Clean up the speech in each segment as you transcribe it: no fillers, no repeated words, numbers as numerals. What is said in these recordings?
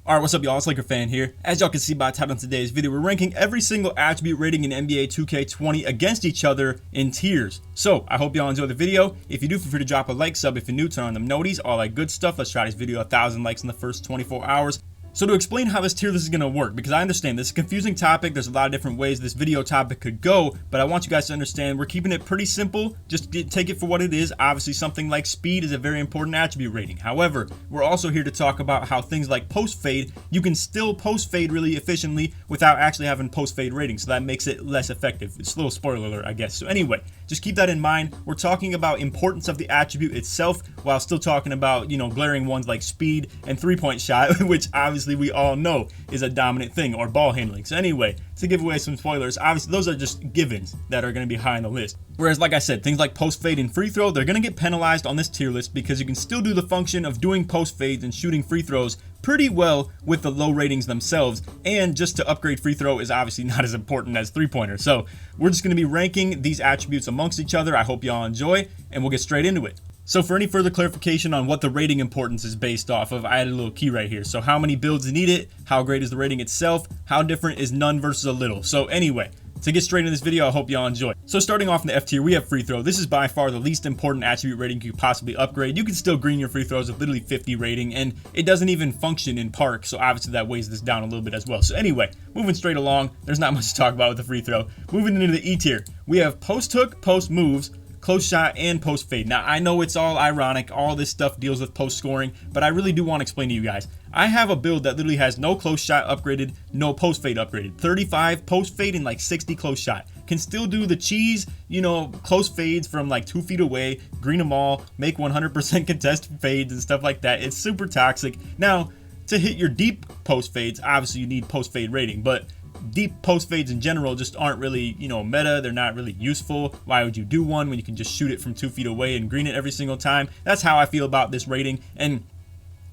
Alright, what's up y'all, it's LakerFan here. As y'all can see by the title of today's video, we're ranking every single attribute rating in NBA 2K20 against each other in tiers. So, I hope y'all enjoy the video. If you do, feel free to drop a like, sub if you're new, turn on them noties, all that good stuff. Let's try this video 1,000 likes in the first 24 hours. So to explain how this tier list is going to work, because I understand this is a confusing topic, there's a lot of different ways this video topic could go, but I want you guys to understand we're keeping it pretty simple. Just take it for what it is. Obviously something like speed is a very important attribute rating. However, we're also here to talk about how things like post fade, you can still post fade really efficiently without actually having post fade rating, so that makes it less effective. It's a little spoiler alert, I guess. So anyway, just keep that in mind. We're talking about importance of the attribute itself while still talking about, you know, glaring ones like speed and 3-point shot, which obviously we all know is a dominant thing, or ball handling. So anyway, to give away some spoilers, obviously those are just givens that are going to be high on the list. Whereas like I said, things like post fade and free throw, they're going to get penalized on this tier list because you can still do the function of doing post fades and shooting free throws pretty well with the low ratings themselves, and just to upgrade free throw is obviously not as important as 3-pointer. So we're just going to be ranking these attributes amongst each other. I hope y'all enjoy, and we'll get straight into it. So for any further clarification on what the rating importance is based off of, I added a little key right here. So how many builds need it, how great is the rating itself, how different is none versus a little. So anyway, to get straight into this video, I hope y'all enjoy. So starting off in the F tier, we have free throw. This is by far the least important attribute rating you could possibly upgrade. You can still green your free throws with literally 50 rating, and it doesn't even function in Park, so obviously that weighs this down a little bit as well. So anyway, moving straight along, there's not much to talk about with the free throw. Moving into the E tier, we have post hook, post moves, close shot, and post fade. Now I know it's all ironic, all this stuff deals with post scoring, but I really do want to explain to you guys. I have a build that literally has no close shot upgraded, no post fade upgraded, 35 post fade and like 60 close shot. Can still do the cheese, you know, close fades from like 2 feet away, green them all, make 100% contested fades and stuff like that. It's super toxic. Now to hit your deep post fades, obviously you need post fade rating, but deep post fades in general just aren't really, you know, meta. They're not really useful. Why would you do one when you can just shoot it from 2 feet away and green it every single time? That's how I feel about this rating. And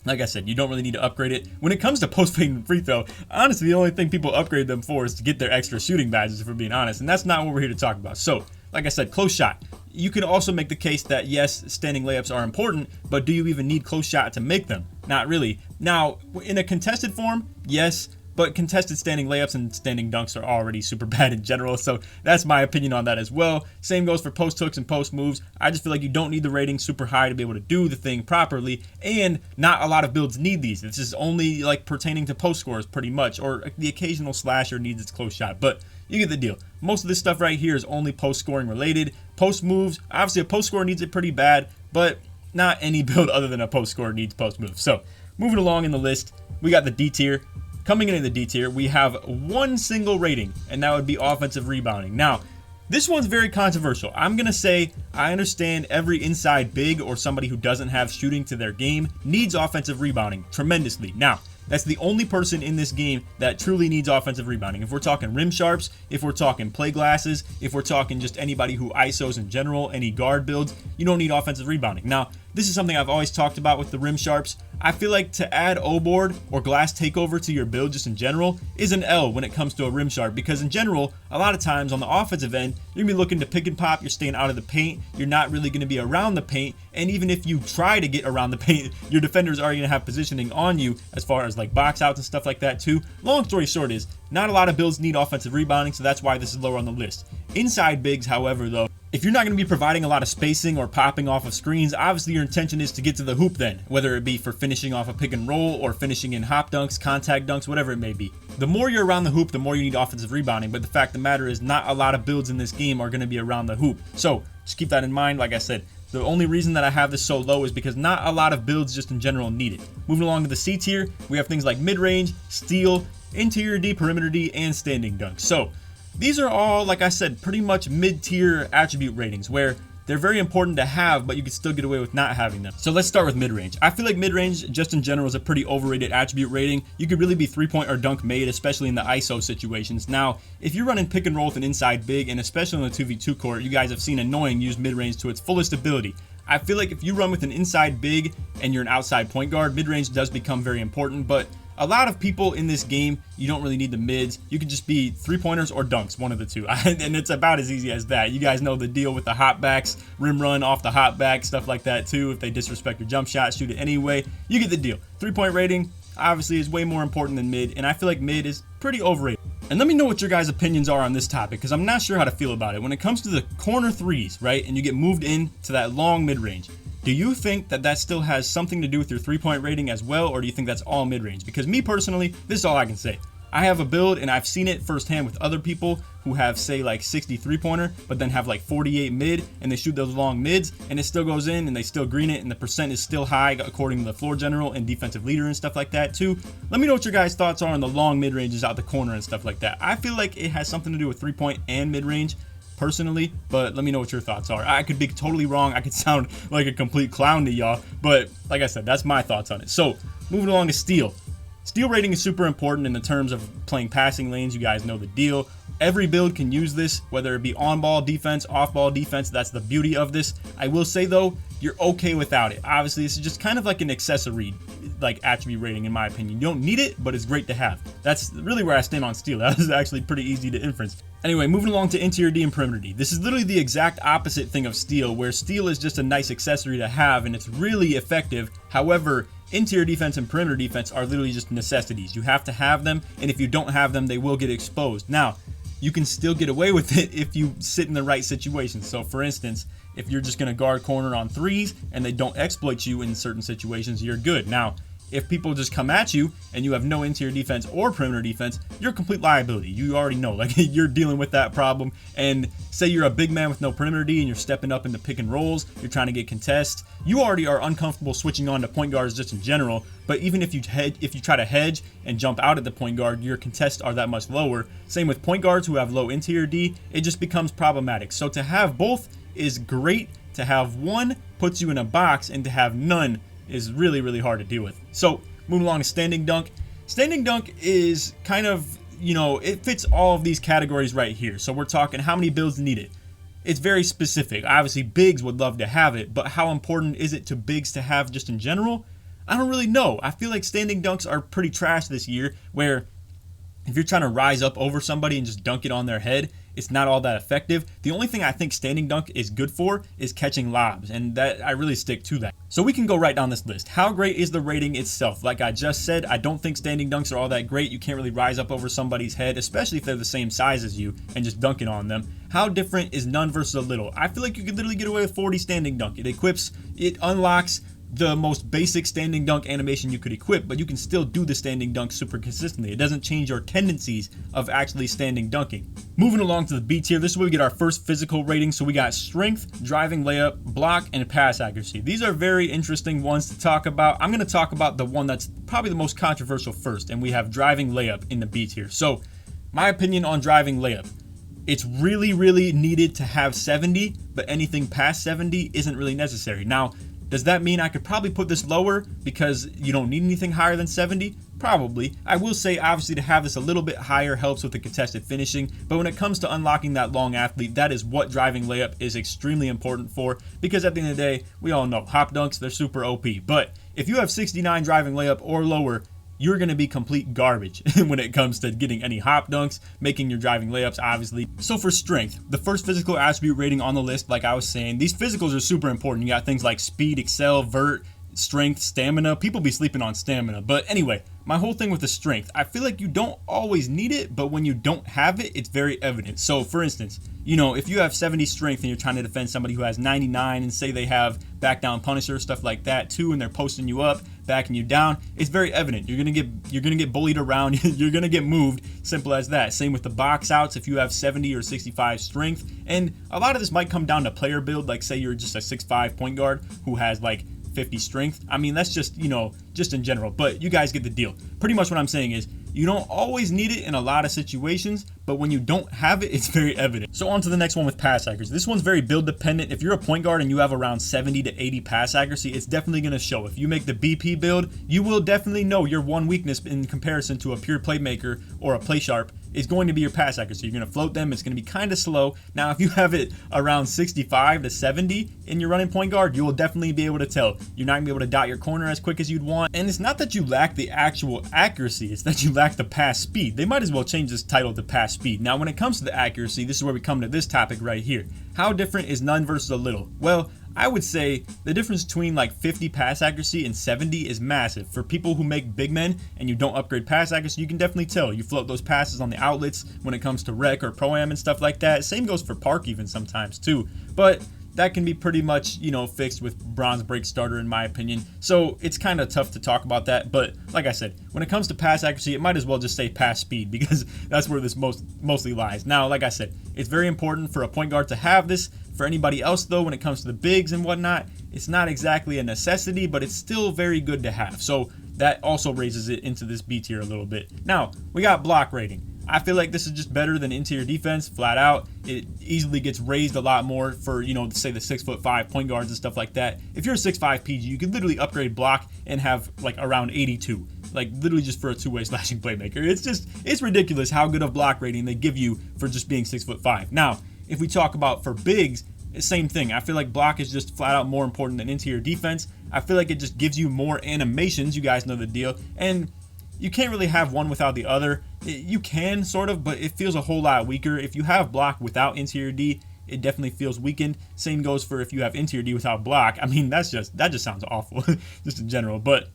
like I said, you don't really need to upgrade it. When it comes to post fade and free throw, honestly, the only thing people upgrade them for is to get their extra shooting badges, if we're being honest. And that's not what we're here to talk about. So, like I said, close shot. You can also make the case that yes, standing layups are important, but do you even need close shot to make them? Not really. Now, in a contested form, yes, but contested standing layups and standing dunks are already super bad in general, so that's my opinion on that as well. Same goes for post hooks and post moves. I just feel like you don't need the rating super high to be able to do the thing properly, and not a lot of builds need these. This is only like pertaining to post scores pretty much, or the occasional slasher needs its close shot, but you get the deal. Most of this stuff right here is only post scoring related. Post moves, obviously a post scorer needs it pretty bad, but not any build other than a post scorer needs post moves. So moving along in the list, we got the D tier. Coming into the D tier, we have one single rating, and that would be offensive rebounding. Now, this one's very controversial. I'm going to say I understand every inside big or somebody who doesn't have shooting to their game needs offensive rebounding tremendously. Now, that's the only person in this game that truly needs offensive rebounding. If we're talking rim sharps, if we're talking play glasses, if we're talking just anybody who ISOs in general, any guard builds, you don't need offensive rebounding. Now, this is something I've always talked about with the rim sharps. I feel like to add O-board or glass takeover to your build just in general is an L when it comes to a rim sharp, because in general, a lot of times on the offensive end, you're going to be looking to pick and pop, you're staying out of the paint, you're not really going to be around the paint, and even if you try to get around the paint, your defenders are going to have positioning on you as far as like box outs and stuff like that too. Long story short is, not a lot of builds need offensive rebounding, so that's why this is lower on the list. Inside bigs, however, though, if you're not going to be providing a lot of spacing or popping off of screens, obviously your intention is to get to the hoop then, whether it be for finishing off a pick and roll or finishing in hop dunks, contact dunks, whatever it may be. The more you're around the hoop, the more you need offensive rebounding, but the fact of the matter is not a lot of builds in this game are going to be around the hoop. So just keep that in mind. Like I said, the only reason that I have this so low is because not a lot of builds just in general need it. Moving along to the C tier, we have things like mid-range, steal, interior D, perimeter D, and standing dunks. So these are all, like I said, pretty much mid-tier attribute ratings where they're very important to have, but you can still get away with not having them. So let's start with mid-range. I feel like mid-range, just in general, is a pretty overrated attribute rating. You could really be 3-point or dunk made, especially in the ISO situations. Now, if you're running pick and roll with an inside big, and especially on the 2v2 court, you guys have seen Annoying use mid-range to its fullest ability. I feel like if you run with an inside big and you're an outside point guard, mid-range does become very important, but a lot of people in this game, you don't really need the mids. You can just be 3-pointers or dunks, one of the two. And it's about as easy as that. You guys know the deal with the hopbacks, rim run off the hopback, stuff like that too. If they disrespect your jump shot, shoot it anyway. You get the deal. 3-point rating, obviously is way more important than mid, and I feel like mid is pretty overrated. And let me know what your guys' opinions are on this topic, because I'm not sure how to feel about it. When it comes to the corner threes, right, and you get moved into that long mid-range, do you think that that still has something to do with your three-point rating as well, or do you think that's all mid-range? Because me personally, this is all I can say. I have a build, and I've seen it firsthand with other people who have, say, like 60 three-pointer, but then have like 48 mid, and they shoot those long mids, and it still goes in, and they still green it, and the percent is still high according to the floor general and defensive leader and stuff like that too. Let me know what your guys' thoughts are on the long mid-ranges out the corner and stuff like that. I feel like it has something to do with three-point and mid-range personally, but let me know what your thoughts are. I could be totally wrong. I could sound like a complete clown to y'all, but like I said, that's my thoughts on it. So moving along to steal. Steal rating is super important in the terms of playing passing lanes. You guys know the deal. Every build can use this, whether it be on-ball defense, off-ball defense. That's the beauty of this. I will say, though, you're okay without it. Obviously, this is just kind of like an accessory, like attribute rating, in my opinion. You don't need it, but it's great to have. That's really where I stand on steal. That is actually pretty easy to inference. Anyway, moving along to interior D and perimeter D. This is literally the exact opposite thing of steal, where steal is just a nice accessory to have, and it's really effective. However, interior defense and perimeter defense are literally just necessities. You have to have them, and if you don't have them, they will get exposed. Now, you can still get away with it if you sit in the right situations. So for instance, if you're just going to guard corner on threes and they don't exploit you in certain situations, you're good. Now, if people just come at you and you have no interior defense or perimeter defense, you're a complete liability. You already know, like, you're dealing with that problem. And say you're a big man with no perimeter D and you're stepping up into pick and rolls, you're trying to get contests, you already are uncomfortable switching on to point guards just in general. But even if you try to hedge and jump out at the point guard, your contests are that much lower. Same with point guards who have low interior D, it just becomes problematic. So to have both is great. To have one puts you in a box, and to have none is really, really hard to deal with. So moving along to standing dunk. Standing dunk is kind of, you know, it fits all of these categories right here. So we're talking how many builds need it. It's very specific. Obviously, bigs would love to have it, but how important is it to bigs to have just in general? I don't really know. I feel like standing dunks are pretty trash this year, where if you're trying to rise up over somebody and just dunk it on their head, it's not all that effective. The only thing I think standing dunk is good for is catching lobs, and that I really stick to that. So we can go right down this list. How great is the rating itself? Like I just said, I don't think standing dunks are all that great. You can't really rise up over somebody's head, especially if they're the same size as you, and just dunk it on them. How different is none versus a little? I feel like you could literally get away with 40 standing dunk. It unlocks the most basic standing dunk animation you could equip, but you can still do the standing dunk super consistently. It doesn't change your tendencies of actually standing dunking. Moving along to the B tier, this is where we get our first physical rating. So we got strength, driving layup, block, and pass accuracy. These are very interesting ones to talk about. I'm going to talk about the one that's probably the most controversial first, and we have driving layup in the B tier. So my opinion on driving layup, it's really, really needed to have 70, but anything past 70 isn't really necessary. Now, does that mean I could probably put this lower because you don't need anything higher than 70? Probably. I will say, obviously, to have this a little bit higher helps with the contested finishing, but when it comes to unlocking that long athlete, that is what driving layup is extremely important for, because at the end of the day, we all know hop dunks, they're super OP, but if you have 69 driving layup or lower, you're going to be complete garbage when it comes to getting any hop dunks, making your driving layups, obviously. So for strength, the first physical attribute rating on the list, like I was saying, these physicals are super important. You got things like speed, excel, vert, strength, stamina. People be sleeping on stamina. But anyway, my whole thing with the strength, I feel like you don't always need it, but when you don't have it, it's very evident. So for instance, you know, if you have 70 strength and you're trying to defend somebody who has 99, and say they have back down punisher, stuff like that too, and they're posting you up, backing you down, it's very evident. You're gonna get bullied around, you're gonna get moved, simple as that. Same with the box outs if you have 70 or 65 strength. And a lot of this might come down to player build, like say you're just a 6'5 point guard who has like 50 strength. I mean, that's just, you know, just in general, but you guys get the deal. Pretty much what I'm saying is you don't always need it in a lot of situations, but when you don't have it, it's very evident. So on to the next one with pass accuracy. This one's very build dependent. If you're a point guard and you have around 70 to 80 pass accuracy, it's definitely going to show. If you make the BP build, you will definitely know your one weakness in comparison to a pure playmaker or a PLAYSHARP is going to be your pass accuracy. You're going to float them. It's going to be kind of slow. Now, if you have it around 65 to 70 in your running point guard, you will definitely be able to tell. You're not going to be able to dot your corner as quick as you'd want. And it's not that you lack the actual accuracy. It's that you lack the pass speed. They might as well change this title to pass speed. Now, when it comes to the accuracy, this is where we come to this topic right here. How different is none versus a little? Well, I would say the difference between like 50 pass accuracy and 70 is massive. For people who make big men and you don't upgrade pass accuracy, you can definitely tell. You float those passes on the outlets when it comes to rec or pro-am and stuff like that. Same goes for park even sometimes too. But that can be pretty much, fixed with bronze break starter in my opinion. So it's kind of tough to talk about that. But like I said, when it comes to pass accuracy, it might as well just say pass speed because that's where this mostly lies. Now, like I said, it's very important for a point guard to have this. For anybody else though, when it comes to the bigs and whatnot, it's not exactly a necessity, but it's still very good to have. So that also raises it into this B tier a little bit. Now, we got block rating. I feel like this is just better than interior defense, flat out. It easily gets raised a lot more for, say the 6'5" point guards and stuff like that. If you're a 6'5" PG, you could literally upgrade block and have like around 82. Like literally just for a two-way slashing playmaker. It's ridiculous how good of block rating they give you for just being 6'5". Now, if we talk about for bigs, same thing. I feel like block is just flat out more important than interior defense. I feel like it just gives you more animations. You guys know the deal. And you can't really have one without the other. You can sort of, but it feels a whole lot weaker. If you have block without interior D, it definitely feels weakened. Same goes for if you have interior D without block. I mean, that just sounds awful just in general. But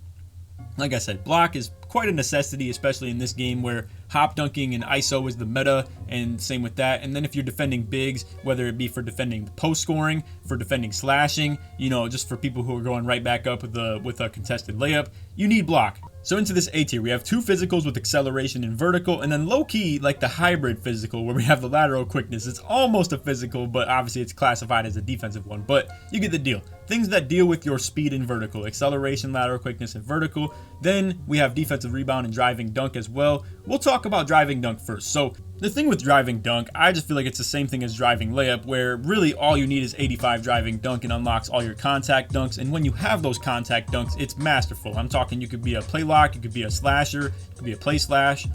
like I said, block is quite a necessity, especially in this game where hop dunking and ISO is the meta, and same with that. And then if you're defending bigs, whether it be for defending post scoring, for defending slashing, just for people who are going right back up with a contested layup, you need block. So into this A tier, we have two physicals with acceleration and vertical, and then low-key, like the hybrid physical, where we have the lateral quickness. It's almost a physical, but obviously it's classified as a defensive one, but you get the deal. Things that deal with your speed and vertical, acceleration, lateral quickness, and vertical. Then we have defensive rebound and driving dunk as well. We'll talk about driving dunk first. So the thing with driving dunk, I just feel like it's the same thing as driving layup, where really all you need is 85 driving dunk and unlocks all your contact dunks. And when you have those contact dunks, it's masterful. I'm talking you could be a play lock, you could be a slasher, you could be a play slash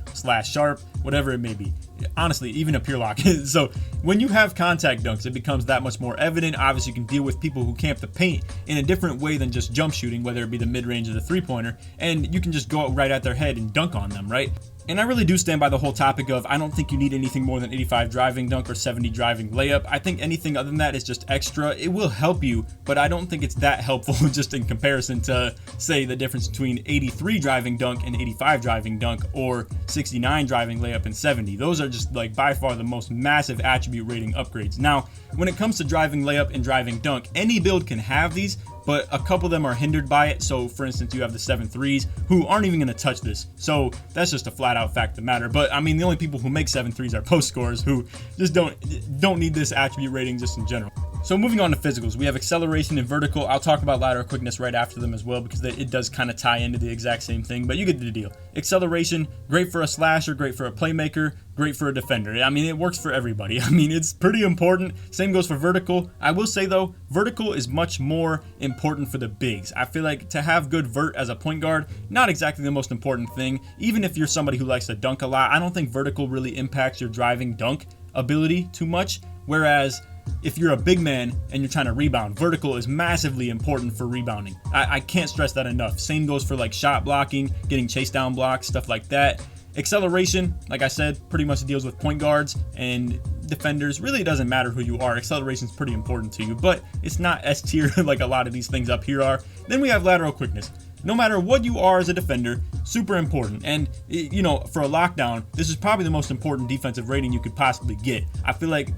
sharp, whatever it may be. Honestly, even a pure lock. So when you have contact dunks, it becomes that much more evident. Obviously, you can deal with people who camp the paint in a different way than just jump shooting, whether it be the mid-range or the three-pointer, and you can just go right at their head and dunk on them, right? And I really do stand by the whole topic of I don't think you need anything more than 85 driving dunk or 70 driving layup. I think anything other than that is just extra. It will help you, but I don't think it's that helpful just in comparison to, say, the difference between 83 driving dunk and 85 driving dunk, or 69 driving layup and 70. Those are just like by far the most massive attribute rating upgrades. Now, when it comes to driving layup and driving dunk, any build can have these, but a couple of them are hindered by it. So for instance, you have the 7-3s who aren't even going to touch this. So that's just a flat out fact of the matter. But I mean, the only people who make 7-3s are post scorers who just don't need this attribute rating just in general. So moving on to physicals, we have acceleration and vertical. I'll talk about lateral quickness right after them as well, because it does kind of tie into the exact same thing, but you get the deal. Acceleration, great for a slasher, great for a playmaker, great for a defender. I mean, it works for everybody. I mean, it's pretty important. Same goes for vertical. I will say though, vertical is much more important for the bigs. I feel like to have good vert as a point guard, not exactly the most important thing. Even if you're somebody who likes to dunk a lot, I don't think vertical really impacts your driving dunk ability too much. Whereas if you're a big man and you're trying to rebound, vertical is massively important for rebounding. I can't stress that enough. Same goes for like shot blocking, getting chase down blocks, stuff like that. Acceleration, like I said, pretty much deals with point guards and defenders. Really, it doesn't matter who you are. Acceleration is pretty important to you, but it's not S tier like a lot of these things up here are. Then we have lateral quickness. No matter what you are as a defender, super important. And, for a lockdown, this is probably the most important defensive rating you could possibly get. I feel like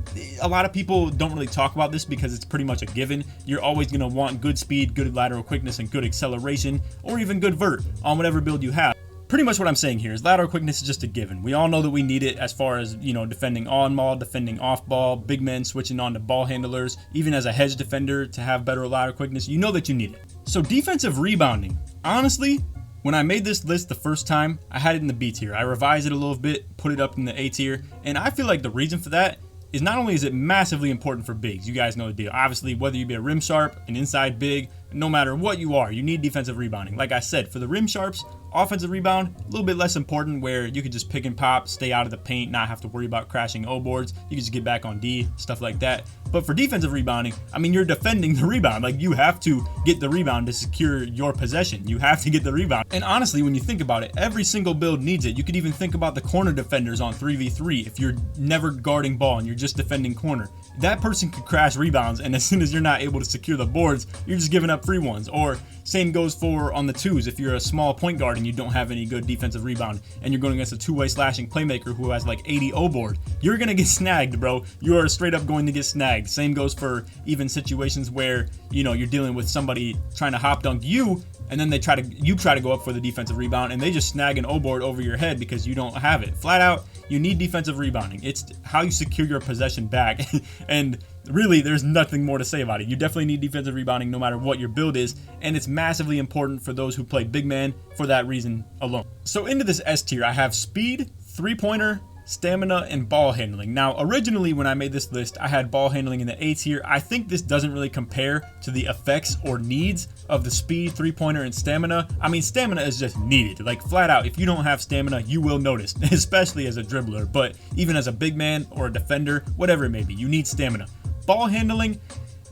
a lot of people don't really talk about this because it's pretty much a given. You're always going to want good speed, good lateral quickness, and good acceleration, or even good vert on whatever build you have. Pretty much what I'm saying here is lateral quickness is just a given. We all know that we need it as far as, defending on ball, defending off ball, big men switching on to ball handlers, even as a hedge defender to have better lateral quickness. You know that you need it. So defensive rebounding. Honestly, when I made this list the first time, I had it in the B tier. I revised it a little bit, put it up in the A tier, and I feel like the reason for that is not only is it massively important for bigs, you guys know the deal. Obviously, whether you be a rim sharp, an inside big, no matter what you are, you need defensive rebounding. Like I said, for the rim sharps, Offensive rebound, a little bit less important, where you could just pick and pop, stay out of the paint, not have to worry about crashing O boards. You can just get back on D, stuff like that. But for defensive rebounding, I mean, you're defending the rebound. Like, you have to get the rebound to secure your possession. You have to get the rebound. And honestly, when you think about it, every single build needs it. You could even think about the corner defenders on 3v3. If you're never guarding ball and you're just defending corner, that person could crash rebounds, and as soon as you're not able to secure the boards, you're just giving up free ones. Or same goes for on the twos. If you're a small point guard and you don't have any good defensive rebound and you're going against a two-way slashing playmaker who has like 80 O board, you're gonna get snagged, bro. You are straight up going to get snagged. Same goes for even situations where, you know, you're dealing with somebody trying to hop dunk you, and then you try to go up for the defensive rebound and they just snag an O board over your head because you don't have it. Flat out, you need defensive rebounding. It's how you secure your possession back. And really, there's nothing more to say about it. You definitely need defensive rebounding no matter what your build is, and it's massively important for those who play big man for that reason alone. So into this S tier, I have speed, three-pointer, stamina, and ball handling. Now, originally when I made this list, I had ball handling in the A tier. I think this doesn't really compare to the effects or needs of the speed, three-pointer, and stamina. I mean, stamina is just needed. Like, flat out, if you don't have stamina, you will notice, especially as a dribbler, but even as a big man or a defender, whatever it may be, you need stamina. Ball handling,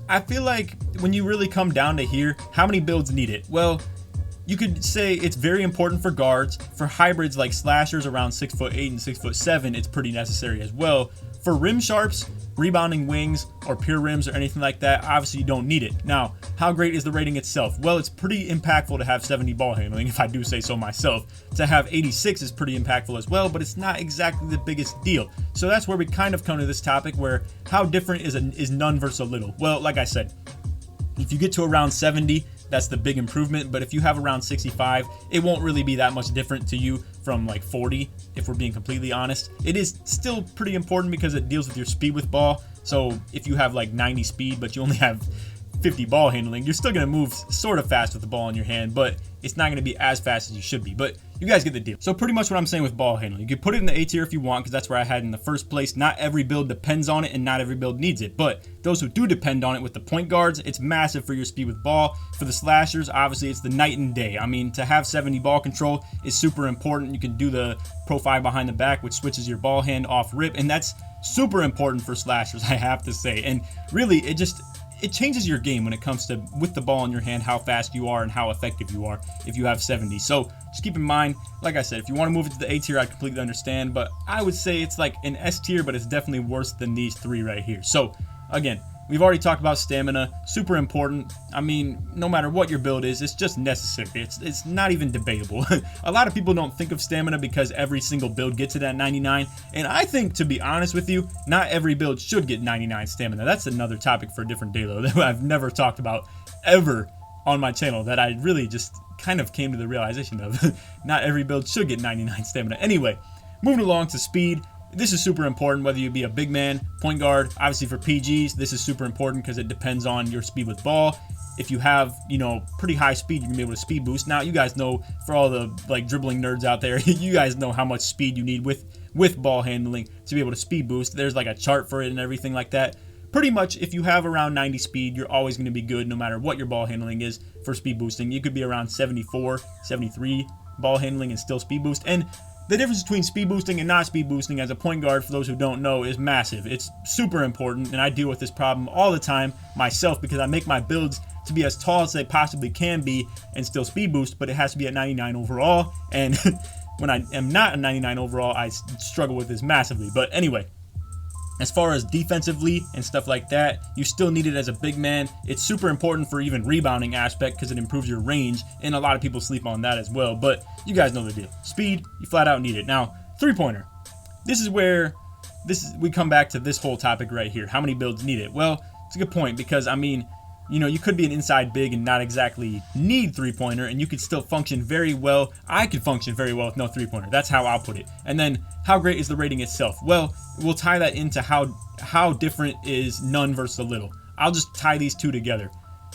I feel like when you really come down to here, how many builds need it? Well, you could say it's very important for guards. For hybrids like slashers around 6'8" and 6'7", it's pretty necessary as well. For rim sharps, rebounding wings, or pure rims or anything like that, obviously you don't need it. Now, how great is the rating itself? Well, it's pretty impactful to have 70 ball handling, if I do say so myself. To have 86 is pretty impactful as well, but it's not exactly the biggest deal. So that's where we kind of come to this topic where how different is none versus a little? Well, like I said, if you get to around 70, that's the big improvement, but if you have around 65, it won't really be that much different to you from like 40, if we're being completely honest. It is still pretty important because it deals with your speed with ball. So if you have like 90 speed, but you only have 50 ball handling, you're still going to move sort of fast with the ball in your hand, but it's not going to be as fast as you should be. But you guys get the deal. So pretty much what I'm saying with ball handling, you can put it in the A tier if you want, because that's where I had it in the first place. Not every build depends on it and not every build needs it, but those who do depend on it with the point guards, it's massive for your speed with ball. For the slashers, obviously it's the night and day. I mean, to have 70 ball control is super important. You can do the profile behind the back, which switches your ball hand off rip, and that's super important for slashers, I have to say. And really, it changes your game when it comes to, with the ball in your hand, how fast you are and how effective you are if you have 70. So just keep in mind, like I said, if you want to move it to the A tier, I completely understand, but I would say it's like an S tier, but it's definitely worse than these three right here. So again, we've already talked about stamina, super important. I mean, no matter what your build is, it's just necessary. It's not even debatable. A lot of people don't think of stamina because every single build gets it at 99, and I think, to be honest with you, not every build should get 99 stamina. That's another topic for a different day, though, that I've never talked about ever on my channel, that I really just kind of came to the realization of. Not every build should get 99 stamina. Anyway, moving along to speed. This is super important whether you be a big man, point guard. Obviously for PGs, this is super important because it depends on your speed with ball. If you have, you know, pretty high speed, you can be able to speed boost. Now, you guys know, for all the like dribbling nerds out there, you guys know how much speed you need with ball handling to be able to speed boost. There's like a chart for it and everything like that. Pretty much, if you have around 90 speed, you're always going to be good no matter what your ball handling is for speed boosting. You could be around 74, 73 ball handling and still speed boost. And the difference between speed boosting and not speed boosting as a point guard, for those who don't know, is massive. It's super important, and I deal with this problem all the time myself because I make my builds to be as tall as they possibly can be and still speed boost, but it has to be at 99 overall. And when I am not a 99 overall, I struggle with this massively. But anyway, as far as defensively and stuff like that, you still need it as a big man. It's super important for even rebounding aspect because it improves your range, and a lot of people sleep on that as well, but you guys know the deal. Speed, you flat out need it. Now, three-pointer. This is where we come back to this whole topic right here. How many builds need it? Well, it's a good point because, I mean, you know, you could be an inside big and not exactly need three-pointer, and you could still function very well. I could function very well with no three-pointer. That's how I'll put it. And then, how great is the rating itself? Well, we'll tie that into how different is none versus a little. I'll just tie these two together.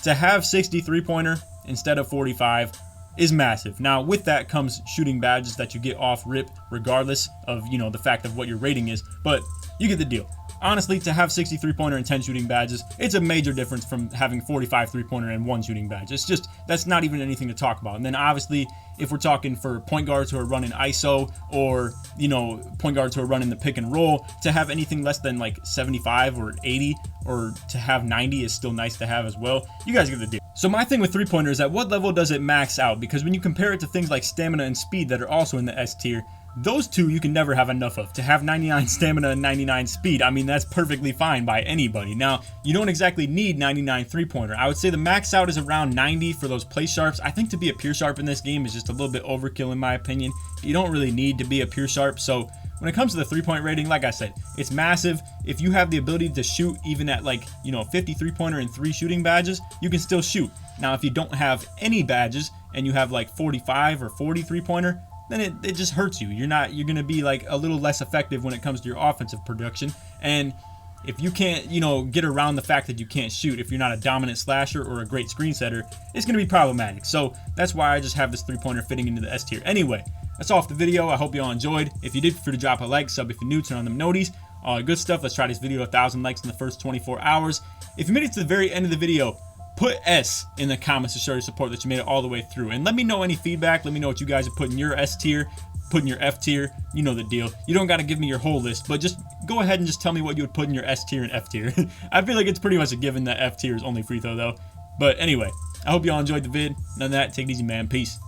To have 60 three-pointer instead of 45 is massive. Now, with that comes shooting badges that you get off rip, regardless of, you know, the fact of what your rating is. But you get the deal. honestly, to have 60 3-pointer and 10 shooting badges, it's a major difference from having 45 3-pointer and 1 shooting badge. It's just, that's not even anything to talk about. And then obviously, if we're talking for point guards who are running ISO, or, you know, point guards who are running the pick and roll, to have anything less than like 75 or 80, or to have 90 is still nice to have as well. You guys get the deal. So my thing with 3-pointer is, at what level does it max out? Because when you compare it to things like stamina and speed that are also in the S tier, those two you can never have enough of. To have 99 stamina and 99 speed, I mean, that's perfectly fine by anybody. Now, you don't exactly need 99 3-pointer. I would say the max out is around 90 for those play sharps. I think to be a pure sharp in this game is just a little bit overkill in my opinion. You don't really need to be a pure sharp. So when it comes to the 3-point rating, like I said, it's massive. If you have the ability to shoot even at, like, you know, 50 3-pointer and 3 shooting badges, you can still shoot. Now, if you don't have any badges and you have like 45 or 40 3-pointer, then it just hurts you. You're gonna be like a little less effective when it comes to your offensive production. And if you can't, you know, get around the fact that you can't shoot, if you're not a dominant slasher or a great screen setter, it's gonna be problematic. So that's why I just have this 3-pointer fitting into the S tier. Anyway, that's all for the video. I hope you all enjoyed. If you did, feel free to drop a like, sub if you're new, turn on them noties, all good stuff. Let's try this video 1,000 likes in the first 24 hours. If you made it to the very end of the video, put S in the comments to show your support that you made it all the way through. And let me know any feedback. Let me know what you guys are putting your S tier, putting your F tier. You know the deal. You don't got to give me your whole list, but just go ahead and just tell me what you would put in your S tier and F tier. I feel like it's pretty much a given that F tier is only free throw though. But anyway, I hope you all enjoyed the vid. None of that. Take it easy, man. Peace.